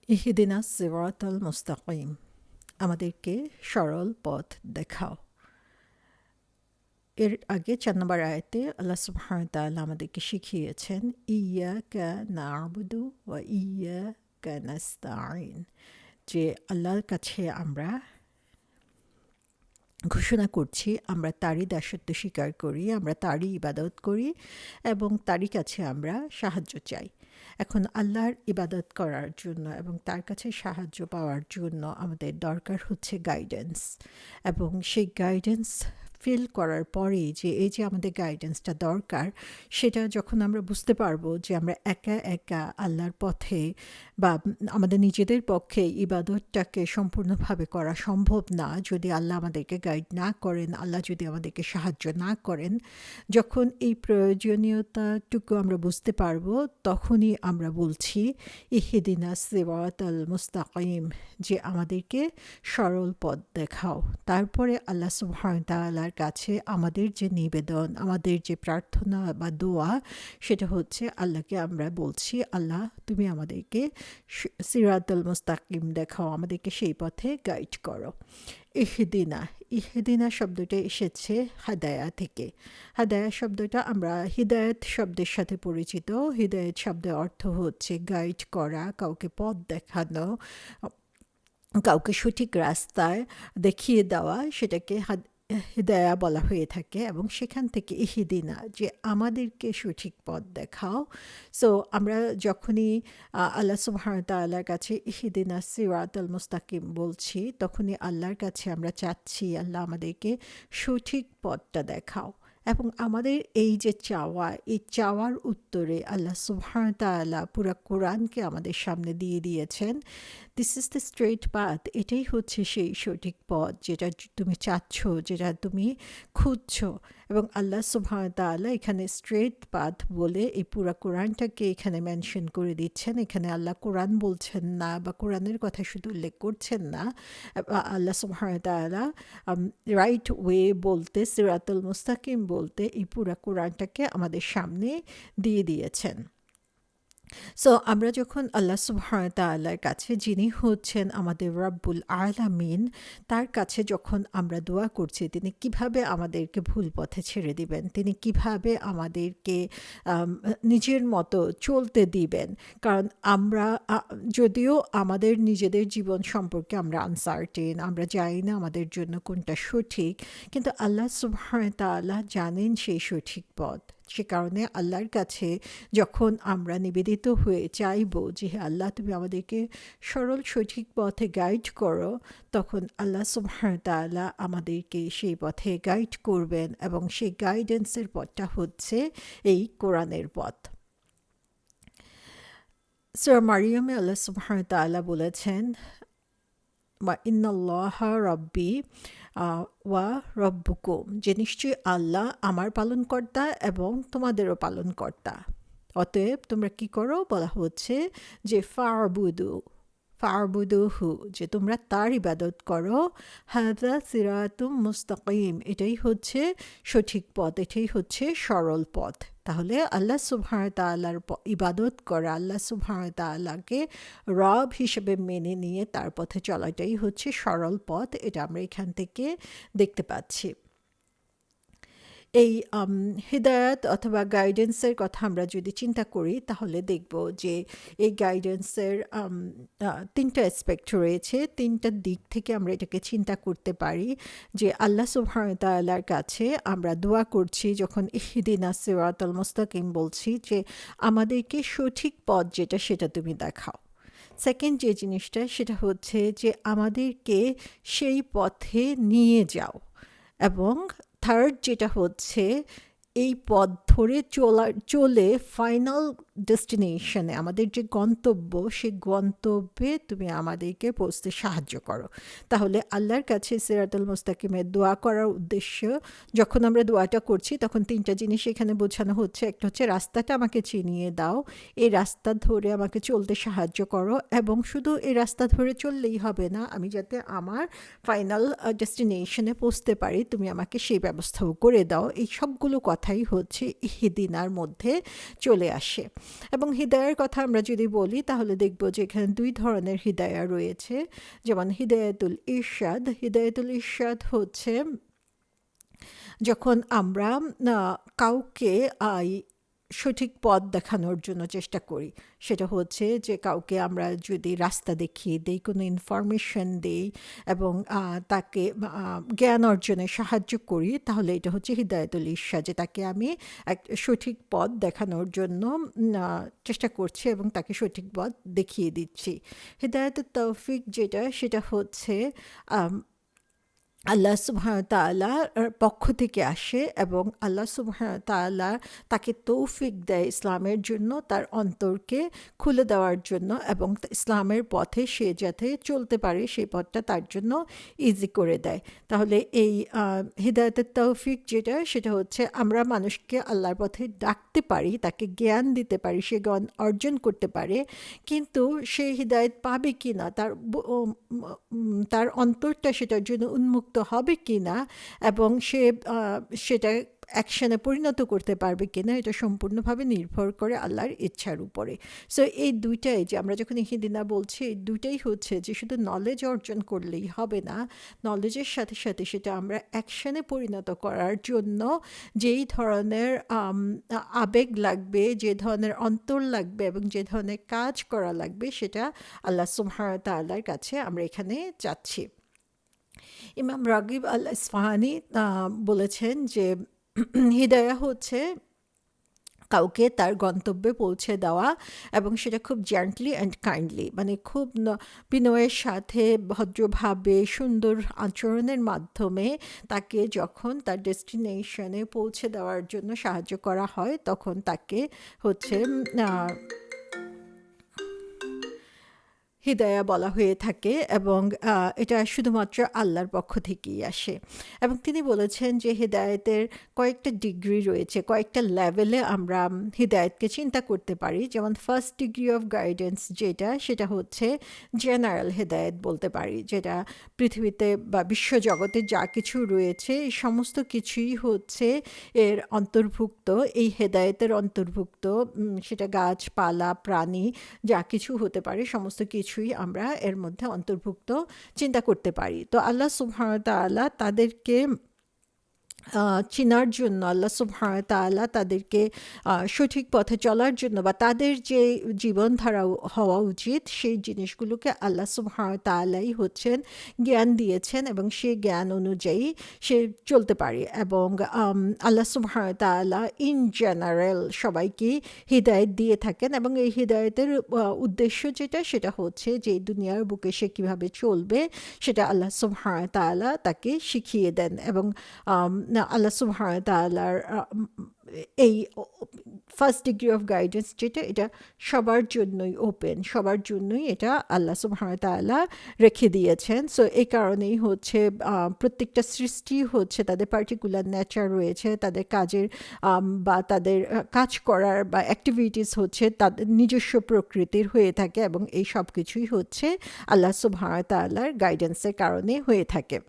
ইহদিনাস সিরাতাল মুস্তাকিম, আমাদেরকে সরল পথ দেখাও। এর আগে 4 নম্বর আয়াতে আল্লাহ সুবহানাহু ওয়া তাআলা আমাদেরকে শিখিয়েছেন ইয়াকা না'বুদু ওয়া ইয়াকা নাস্তাঈন, যে আল্লাহর কাছে আমরা ঘোষণা করছি আমরা তারই দাসত্ব স্বীকার করি, আমরা তারই ইবাদত করি এবং তারই কাছে আমরা সাহায্য চাই। এখন আল্লাহর ইবাদত করার জন্য এবং তার কাছে সাহায্য পাওয়ার জন্য আমাদের দরকার হচ্ছে গাইডেন্স, এবং সেই গাইডেন্স ফিল করার পরে যে এই যে আমাদের গাইডেন্সটা দরকার, সেটা যখন আমরা বুঝতে পারবো যে আমরা একা একা আল্লাহর পথে বা আমাদের নিজেদের পক্ষে ইবাদতটাকে সম্পূর্ণভাবে করা সম্ভব না যদি আল্লাহ আমাদেরকে গাইড না করেন, আল্লাহ যদি আমাদেরকে সাহায্য না করেন, যখন এই প্রয়োজনীয়তাটুকু আমরা বুঝতে পারবো, তখনই আমরা বলছি ইহদিনাস সিরাতাল মুস্তাকিম, যে আমাদেরকে সরল পথ দেখাও। তারপরে আল্লাহ সুবহানাহু ওয়া তাআলার কাছে আমাদের যে নিবেদন, আমাদের যে প্রার্থনা বা দোয়া, সেটা হচ্ছে আল্লাহকে আমরা বলছি আল্লাহ তুমি আমাদেরকে সিরাতাল মুস্তাকিম দেখাও, আমাদেরকে সেই পথে গাইড করো। ইহদিনা, ইহদিনা শব্দটা এসেছে হাদায়া থেকে। হাদায়া শব্দটা আমরা হিদায়াত শব্দের সাথে পরিচিত। হিদায়াত শব্দের অর্থ হচ্ছে গাইড করা, কাউকে পথ দেখানো, কাউকে সঠিক রাস্তায় দেখিয়ে দেওয়া, সেটাকে হিদায়া বলা হয়ে থাকে। এবং সেখান থেকে ইহদিনা, যে আমাদেরকে সঠিক পথ দেখাও। সো আমরা যখনই আল্লাহ সুবহানাহু ওয়া তাআলার কাছে ইহদিনা সিরাতাল মুস্তাকিম বলছি, তখনই আল্লাহর কাছে আমরা চাচ্ছি আল্লাহ আমাদেরকে সঠিক পথটা দেখাও। এবং আমাদের এই যে চাওয়া, এই চাওয়ার উত্তরে আল্লাহ সুবহানাহু ওয়া তাআলা পুরা কোরআনকে আমাদের সামনে দিয়ে দিয়েছেন। This is the straight path, এটাই হচ্ছে সেই সঠিক পথ যেটা তুমি চাচ্ছ, যেটা তুমি খুঁজছো। এবং আল্লাহ সুবহানাহু ওয়া তাআলা এখানে স্ট্রেট পাথ বলে এই পুরা কোরআনটাকে এখানে মেনশন করে দিচ্ছেন। এখানে আল্লাহ কোরআন বলছেন না বা কোরআনের কথা শুধু উল্লেখ করছেন না, আল্লাহ সুবহানাহু ওয়া তাআলা রাইট ওয়ে বলতে, সিরাতুল মুস্তাকিম বলতে এই পুরা কোরআনটাকে আমাদের সামনে দিয়ে দিয়েছেন। সো আমরা যখন আল্লাহ সুবহানাহু ওয়া তাআলার কাছে, যিনি হচ্ছেন আমাদের রব্বুল আলামিন, তার কাছে যখন আমরা দোয়া করছি তিনি কিভাবে আমাদেরকে ভুল পথে ছেড়ে দিবেন, তিনি কিভাবে আমাদেরকে নিজের মতো চলতে দিবেন। কারণ আমরা যদিও আমাদের নিজেদের জীবন সম্পর্কে আমরা আনসার্টেন, আমরা জানি না আমাদের জন্য কোনটা সঠিক, কিন্তু আল্লাহ সুবহানাহু ওয়া তাআলা জানেন সেই সঠিক পথ। সে কারণে আল্লাহর কাছে যখন আমরা নিবেদিত হয়ে চাইব যে আল্লাহ তুমি আমাদেরকে সরল সঠিক পথে গাইড করো, তখন আল্লাহ সুবহানাহু ওয়া তাআলা আমাদেরকে সেই পথে গাইড করবেন। এবং সেই গাইডেন্সের পথটা হচ্ছে এই কোরআনের পথ। সূরা মারিয়ামে আল্লাহ সুবহানাহু ওয়া তাআলা বলেছেন বা ইন্নাল্লাহা রাব্বি ওয়া রব্বুকুম, যে নিশ্চয়ই আল্লাহ আমার পালনকর্তা এবং তোমাদেরও পালনকর্তা। অতএব তোমরা কি করো, বলা হচ্ছে যে ফারবুদুহু, যে তোমরা তার ইবাদত করো। হাযা সিরাতুম মুস্তাকিম, এটাই হচ্ছে সঠিক পথ, এটাই হচ্ছে সরল পথ। তাহলে আল্লাহ সুবহানাহু ওয়া তাআলার ইবাদত করা, আল্লাহ সুবহানাহু ওয়া তাআলাকে রব হিসেবে মেনে নিয়ে তার পথে চলাটাই হচ্ছে সরল পথ। এটা আমরা এখান থেকে দেখতে পাচ্ছি। এই হিদায়াত অথবা গাইডেন্সের কথা আমরা যদি চিন্তা করি, তাহলে দেখব যে এই গাইডেন্সের 3টা অ্যাসপেক্ট রয়েছে। 3টা দিক থেকে আমরা এটাকে চিন্তা করতে পারি। যে আল্লাহ সুবহানাহু ওয়া তাআলার কাছে আমরা দোয়া করছি যখন ইহদিনাস সিরাতাল মুস্তাকিম বলছি, যে আমাদেরকে সঠিক পথ যেটা সেটা তুমি দেখাও। সেকেন্ড যে জিনিসটা, সেটা হচ্ছে যে আমাদেরকে সেই পথে নিয়ে যাও। এবং থার্ড যেটা হচ্ছে এই পথ ধরে চলে ফাইনাল ডেস্টিনেশনে, আমাদের যে গন্তব্য, সেই গন্তব্যে তুমি আমাদেরকে পৌঁছতে সাহায্য করো। তাহলে আল্লাহর কাছে সিরাতুল মুস্তাকিমের দোয়া করার উদ্দেশ্য, যখন আমরা দোয়াটা করছি তখন 3টা জিনিস এখানে বোঝানো হচ্ছে। একটা হচ্ছে রাস্তাটা আমাকে চিনিয়ে দাও, এই রাস্তা ধরে আমাকে চলতে সাহায্য করো। এবং শুধু এই রাস্তা ধরে চললেই হবে না, আমি যাতে আমার ফাইনাল ডেস্টিনেশনে পৌঁছতে পারি তুমি আমাকে সেই ব্যবস্থাও করে দাও। এই সবগুলো কথাই হচ্ছে ইহদিনার মধ্যে চলে আসে। এবং হিদায়ার কথা আমরা যদি বলি তাহলে দেখব যে এখানে দুই ধরনের হিদায়া রয়েছে, যেমন হিদায়াতুল ইরশাদ হচ্ছে যখন আমরা কাউকে সঠিক পথ দেখানোর জন্য চেষ্টা করি। সেটা হচ্ছে যে কাউকে আমরা যদি রাস্তা দেখিয়ে দিই, কোনো ইনফরমেশন দিই এবং তাকে জ্ঞান অর্জনে সাহায্য করি, তাহলে এটা হচ্ছে হিদায়াতুল ইরশাদ, যে তাকে আমি এক সঠিক পথ দেখানোর জন্য চেষ্টা করছি এবং তাকে সঠিক পথ দেখিয়ে দিচ্ছি। হিদায়াতুত তৌফিক যেটা, সেটা হচ্ছে আল্লাহ সুবহানাহু ওয়া তাআলার পক্ষ থেকে আসে এবং আল্লাহ সুবহানাহু ওয়া তাআলা তাকে তৌফিক দেয় ইসলামের জন্য, তার অন্তরকে খুলে দেওয়ার জন্য, এবং ইসলামের পথে সে যাতে চলতে পারে সেই পথটা তার জন্য ইজি করে দেয়। তাহলে এই হিদায়াতুত তৌফিক যেটা, সেটা হচ্ছে আমরা মানুষকে আল্লাহর পথে ডাকতে পারি, তাকে জ্ঞান দিতে পারি, সে জ্ঞান অর্জন করতে পারে, কিন্তু সে হিদায়াত পাবে কি না, তার অন্তরটা সেটার জন্য উন্মুক্ত হবে কি না, এবং সে সেটা অ্যাকশনে পরিণত করতে পারবে কিনা, এটা সম্পূর্ণভাবে নির্ভর করে আল্লাহর ইচ্ছার উপরে। সো এই দুইটাই, যে আমরা যখন ইহদিনা বলছি, এই দুইটাই হচ্ছে যে শুধু নলেজ অর্জন করলেই হবে না, নলেজের সাথে সাথে সেটা আমরা অ্যাকশনে পরিণত করার জন্য যেই ধরনের আবেগ লাগবে, যে ধরনের অন্তর লাগবে এবং যে ধরনের কাজ করা লাগবে, সেটা আল্লাহ সুবহানাহু ওয়া তাআলার কাছে আমরা এখানে চাচ্ছি। ইমাম রাগিব আল ইসফাহানি বলেছেন যে হিদায়া হচ্ছে কাউকে তার গন্তব্যে পৌঁছে দেওয়া, এবং সেটা খুব জেন্টলি অ্যান্ড কাইন্ডলি, মানে খুব বিনয়ের সাথে ভদ্রভাবে সুন্দর আচরণের মাধ্যমে তাকে যখন তার ডেস্টিনেশনে পৌঁছে দেওয়ার জন্য সাহায্য করা হয়, তখন তাকে হচ্ছে হিদায়া বলা হয়ে থাকে, এবং এটা শুধুমাত্র আল্লাহর পক্ষ থেকেই আসে। এবং তিনি বলেছেন যে হিদায়াতের কয়েকটা ডিগ্রি রয়েছে, কয়েকটা লেভেলে আমরা হিদায়াতকে চিন্তা করতে পারি। যেমন ফার্স্ট ডিগ্রি অফ গাইডেন্স যেটা, সেটা হচ্ছে জেনারেল হিদায়াত বলতে পারি, যেটা পৃথিবীতে বা বিশ্বজগতে যা কিছু রয়েছে এই সমস্ত কিছুই হচ্ছে এর অন্তর্ভুক্ত, এই হেদায়েতের অন্তর্ভুক্ত। সেটা গাছপালা, প্রাণী, যা কিছু হতে পারে, সমস্ত কিছুই আমরা এর মধ্যে অন্তর্ভুক্ত চিন্তা করতে পারি। তো আল্লাহ সুবহানাহু ওয়া তাআলা তাদেরকে চিনার জন্য, আল্লাহ সুবহানাহু ওয়া তাআলা তাদেরকে সঠিক পথে চলার জন্য, বা তাদের যে জীবনধারা হওয়া উচিত সেই জিনিসগুলোকে আল্লাহ সুবহানাহু ওয়া তাআলাই হচ্ছেন জ্ঞান দিয়েছেন, এবং সেই জ্ঞান অনুযায়ী সে চলতে পারে। এবং আল্লাহ সুবহানাহু ওয়া তাআলা ইন জেনারেল সবাইকে হিদায়াত দিয়ে থাকেন, এবং এই হিদায়াতের উদ্দেশ্য যেটা, সেটা হচ্ছে যে দুনিয়ার বুকে সে কীভাবে চলবে সেটা আল্লাহ সুবহানাহু ওয়া তাআলা তাকে শিখিয়ে দেন। এবং আল্লাহ সুবহানাহু ওয়া তাআলার এই ফার্স্ট ডিগ্রি অফ গাইডেন্স যেটা, এটা সবার জন্যই ওপেন, সবার জন্যই এটা আল্লাহ সুবহানাহু ওয়া তাআলা রেখে দিয়েছেন। সো এই কারণেই হচ্ছে প্রত্যেকটা সৃষ্টি হচ্ছে তাদের পার্টিকুলার নেচার রয়েছে, তাদের কাজের বা তাদের কাজ করার বা অ্যাক্টিভিটিস হচ্ছে তাদের নিজস্ব প্রকৃতির হয়ে থাকে, এবং এই সব কিছুই হচ্ছে আল্লাহ সুবহানাহু ওয়া তাআলার গাইডেন্সের কারণে হয়ে থাকে।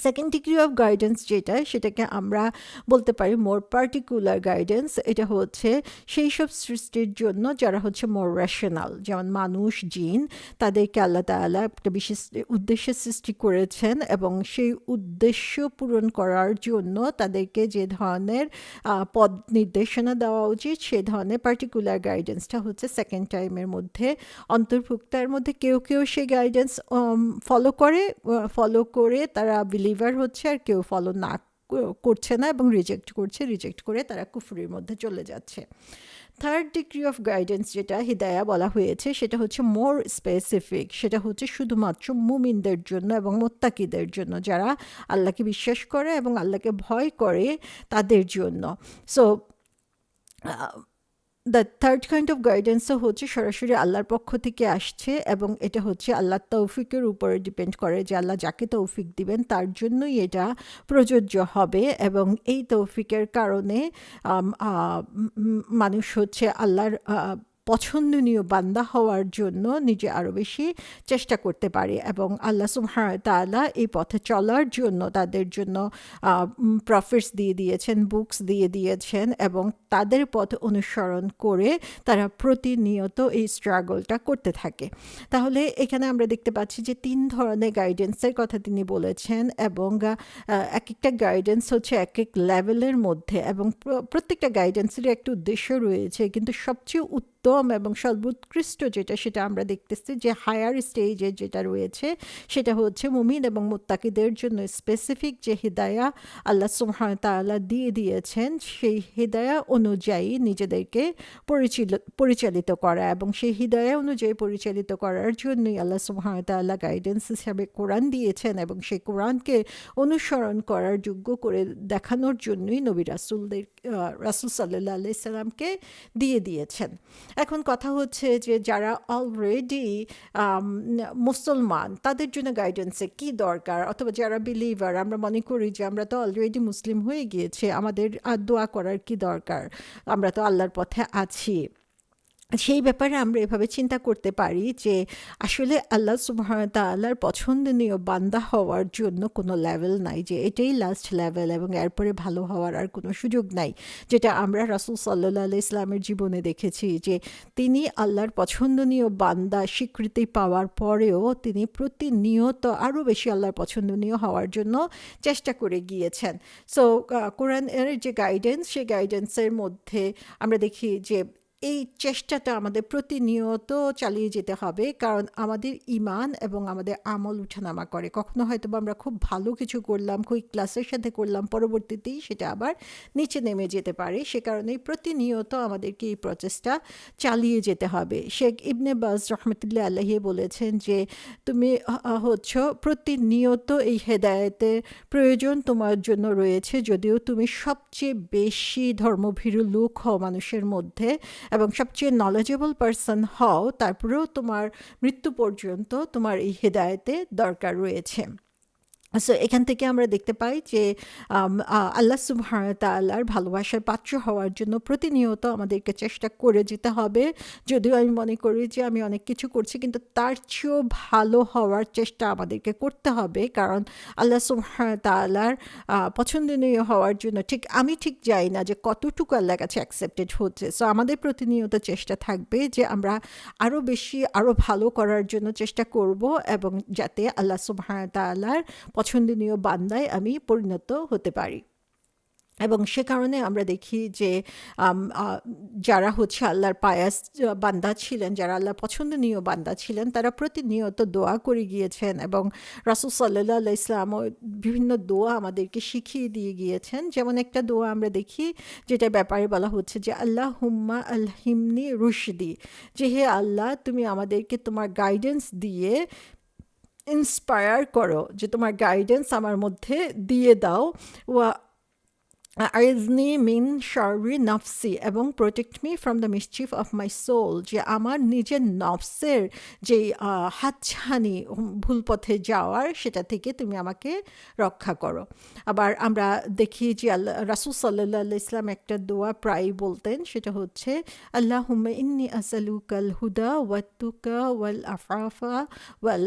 সেকেন্ড ডিগ্রি অফ গাইডেন্স যেটা, সেটাকে আমরা বলতে পারি মোর পার্টিকুলার গাইডেন্স। এটা হচ্ছে সেই সব সৃষ্টির জন্য যারা হচ্ছে মোর রেশনাল, যেমন মানুষ, জিন, তাদেরকে আল্লাহ তাআলা একটা বিশেষ উদ্দেশ্যে সৃষ্টি করেছেন, এবং সেই উদ্দেশ্য পূরণ করার জন্য তাদেরকে যে ধরনের পদ নির্দেশনা দেওয়া উচিত, সেই ধরনের পার্টিকুলার গাইডেন্সটা হচ্ছে সেকেন্ড টাইমের মধ্যে অন্তর্ভুক্ত। এর মধ্যে কেউ কেউ সেই গাইডেন্স ফলো করে তারা বিলিভার হচ্ছে, আর কেউ ফলো না করছে না এবং রিজেক্ট করে তারা কুফরির মধ্যে চলে যাচ্ছে। থার্ড ডিগ্রি অফ গাইডেন্স যেটা হিদায়া বলা হয়েছে, সেটা হচ্ছে মোর স্পেসিফিক, সেটা হচ্ছে শুধুমাত্র মুমিনদের জন্য এবং মুত্তাকিদের জন্য, যারা আল্লাহকে বিশ্বাস করে এবং আল্লাহকে ভয় করে তাদের জন্য। So the third kind of গাইডেন্সও হচ্ছে সরাসরি আল্লাহর পক্ষ থেকে আসছে, এবং এটা হচ্ছে আল্লাহর তৌফিকের উপরে ডিপেন্ড করে, যে আল্লাহ যাকে তৌফিক দিবেন তার জন্যই এটা প্রযোজ্য হবে। এবং এই তৌফিকের কারণে মানুষ হচ্ছে আল্লাহর পছন্দনীয় বান্দা হওয়ার জন্য নিজে আরও বেশি চেষ্টা করতে পারে, এবং আল্লাহ সুবহানাহু ওয়া তাআলা এই পথে চলার জন্য তাদের জন্য প্রফিটস দিয়ে দিয়েছেন, বুকস দিয়ে দিয়েছেন, এবং তাদের পথ অনুসরণ করে তারা প্রতিনিয়ত এই স্ট্রাগলটা করতে থাকে। তাহলে এখানে আমরা দেখতে পাচ্ছি যে 3 ধরনের গাইডেন্সের কথা তিনি বলেছেন, এবং এক একটা গাইডেন্স হচ্ছে এক এক লেভেলের মধ্যে, এবং প্রত্যেকটা গাইডেন্সেরই একটা উদ্দেশ্য রয়েছে, কিন্তু সবচেয়ে উত্তম এবং সর্বোৎকৃষ্ট যেটা সেটা আমরা দেখতেছি যে হায়ার স্টেজে যেটা রয়েছে সেটা হচ্ছে মুমিন এবং মুত্তাকিদের জন্য স্পেসিফিক যে হিদায়া আল্লাহ সুবহানাহু ওয়া তাআলা দিয়ে দিয়েছেন, সেই হিদায়া অনুযায়ী নিজেদেরকে পরিচালিত করা, এবং সেই হিদায়া অনুযায়ী পরিচালিত করার জন্যই আল্লাহ সুবহানাহু ওয়া তাআলা গাইডেন্স হিসাবে কোরআন দিয়েছেন, এবং সেই কোরআনকে অনুসরণ করার যোগ্য করে দেখানোর জন্যই নবী রাসূল সাল্লাল্লাহু আলাইহি সাল্লামকে দিয়ে দিয়েছেন। এখন কথা হচ্ছে যে যারা অলরেডি মুসলমান তাদের জন্য গাইডেন্সে কি দরকার, অথবা যারা বিলিভার আমরা মনে করি যে আমরা তো অলরেডি মুসলিম হয়ে গিয়েছে, আমাদের আর দোয়া করার কি দরকার, আমরা তো আল্লাহর পথে আছি। সেই ব্যাপারে আমরা এভাবে চিন্তা করতে পারি যে আসলে আল্লাহ সুবহানাহু ওয়া তাআলার পছন্দনীয় বান্দা হওয়ার জন্য কোনো লেভেল নাই, যে এটাই লাস্ট লেভেল এবং এরপরে ভালো হওয়ার আর কোনো সুযোগ নাই, যেটা আমরা রাসূল সাল্লাল্লাহু আলাইহি ইসলামের জীবনে দেখেছি যে তিনি আল্লাহর পছন্দনীয় বান্দা স্বীকৃতি পাওয়ার পরেও তিনি প্রতিনিয়ত আরও বেশি আল্লাহর পছন্দনীয় হওয়ার জন্য চেষ্টা করে গিয়েছেন। সো কোরআনের যে গাইডেন্স, সেই গাইডেন্সের মধ্যে আমরা দেখি যে এই চেষ্টাটা আমাদের প্রতিনিয়ত চালিয়ে যেতে হবে, কারণ আমাদের ঈমান এবং আমাদের আমল উঠানামা করে। কখনো হয়তো আমরা খুব ভালো কিছু করলাম, খুব ক্লাসের সাথে করলাম, পরবর্তীতেই সেটা আবার নিচে নেমে যেতে পারে। সে কারণেই প্রতিনিয়ত আমাদেরকে এই প্রচেষ্টা চালিয়ে যেতে হবে। শেখ ইবনে বাজ রহমতুল্লাহ আলাইহি বলেছেন যে তুমি হচ্ছ প্রতিনিয়ত এই হেদায়েতের প্রয়োজন তোমার জন্য রয়েছে, যদিও তুমি সবচেয়ে বেশি ধর্মভীরু লোক হও মানুষের মধ্যে এবং সবচেয়ে নলেজেবল পারসন হও, তারপরেও তোমার মৃত্যু পর্যন্ত তোমার এই হেদায়েতে দরকার রয়েছে। সো এখান থেকে আমরা দেখতে পাই যে আল্লাহ সুবহানাহু ওয়া তাআলার ভালোবাসার পাত্র হওয়ার জন্য প্রতিনিয়ত আমাদেরকে চেষ্টা করে যেতে হবে। যদিও আমি মনে করি যে আমি অনেক কিছু করছি, কিন্তু তার চেয়েও ভালো হওয়ার চেষ্টা আমাদেরকে করতে হবে, কারণ আল্লাহ সুবহানাহু ওয়া তাআলার পছন্দনীয় হওয়ার জন্য আমি ঠিক জানি না যে কতটুকু আল্লাহর কাছে অ্যাকসেপ্টেড হচ্ছে। সো আমাদের প্রতিনিয়ত চেষ্টা থাকবে যে আমরা আরও বেশি আরও ভালো করার জন্য চেষ্টা করব, এবং যাতে আল্লাহ সুবহানাহু ওয়া তাআলার পছন্দনীয় বান্দায় আমি পরিণত হতে পারি। এবং সে কারণে আমরা দেখি যে যারা হচ্ছে আল্লাহর পায়াস বান্দা ছিলেন, যারা আল্লাহর পছন্দনীয় বান্দা ছিলেন, তারা প্রতিনিয়ত দোয়া করে গিয়েছেন, এবং রাসূল সাল্লাল্লাহু আলাইহি ওয়াসাল্লাম বিভিন্ন দোয়া আমাদেরকে শিখিয়ে দিয়ে গিয়েছেন। যেমন একটা দোয়া আমরা দেখি যেটা ব্যাপারে বলা হচ্ছে যে আল্লাহুম্মা আলহিমনি রুশদি, যে হে আল্লাহ তুমি আমাদেরকে তোমার গাইডেন্স দিয়ে ইন্সপায়ার করো, যে তোমার গাইডেন্স আমার মধ্যে দিয়ে দাও। ওয়া আইজনি মিন শাররি নাফসি, এবং protect me from the mischief of my soul, যে আমার নিজের নফসের যে হাতছানি ভুল পথে যাওয়ার সেটা থেকে তুমি আমাকে রক্ষা করো। আবার আমরা দেখি যে রাসূল সাল্লাল্লাহু আলাইহি ওয়াসাল্লাম একটা দোয়া প্রায় বলতেন, সেটা হচ্ছে আল্লাহুম্মা ইন্নী আসআলুকাল হুদা ওয়াত তুকা ওয়াল আফাফা ওয়াল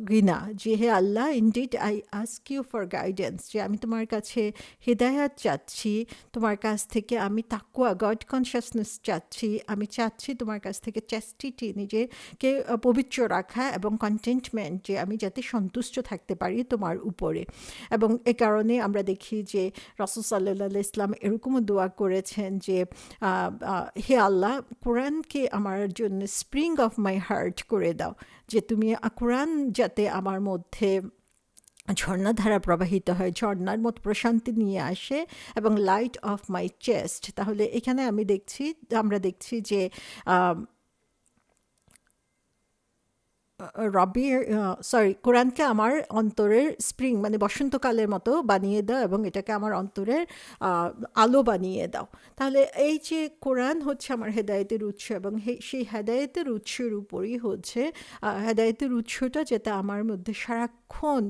গিনা, যে হে Allah indeed I ask you for guidance, যে আমি তোমার কাছে হিদায়াত চাচ্ছি, তোমার কাছ থেকে আমি তাকওয়া গড কনশাসনেস চাচ্ছি, আমি চাচ্ছি তোমার কাছ থেকে চ্যাস্টিটি, নিজেকে পবিত্র রাখা, এবং কন্টেন্টমেন্ট, যে আমি যাতে সন্তুষ্ট থাকতে পারি তোমার উপরে। এবং এ কারণে আমরা দেখি যে রাসূল সাল্লাল্লাহু আলাইহি ওয়াসাল্লাম এরকমও দোয়া করেছেন যে হে আল্লাহ কোরআনকে আমার জন্য স্প্রিং অফ মাই হার্ট করে দাও, যে তুমি কোরআন যাতে আমার মধ্যে ঝর্ণাধারা প্রবাহিত হয়, ঝর্ণার মতো প্রশান্তি নিয়ে আসে, এবং লাইট অফ মাই চেস্ট। তাহলে এখানে আমরা দেখছি যে কোরআনকে আমার অন্তরের স্প্রিং মানে বসন্তকালের মতো বানিয়ে দাও, এবং এটাকে আমার অন্তরের আলো বানিয়ে দাও। তাহলে এই যে কোরআন হচ্ছে আমার হেদায়েতের উৎস, এবং সেই হেদায়েতের উৎসের উপরই হচ্ছে হেদায়েতের উৎসটা যাতে আমার মধ্যে সারাক্ষণ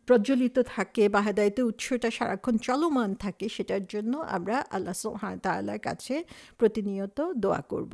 প্রজ্বলিত থাকে বা হেদায়েতের উৎসটা সারাক্ষণ চলমান থাকে, সেটার জন্য আমরা আল্লাহ সুবহানাহু ওয়া তাআলার কাছে প্রতিনিয়ত দোয়া করব।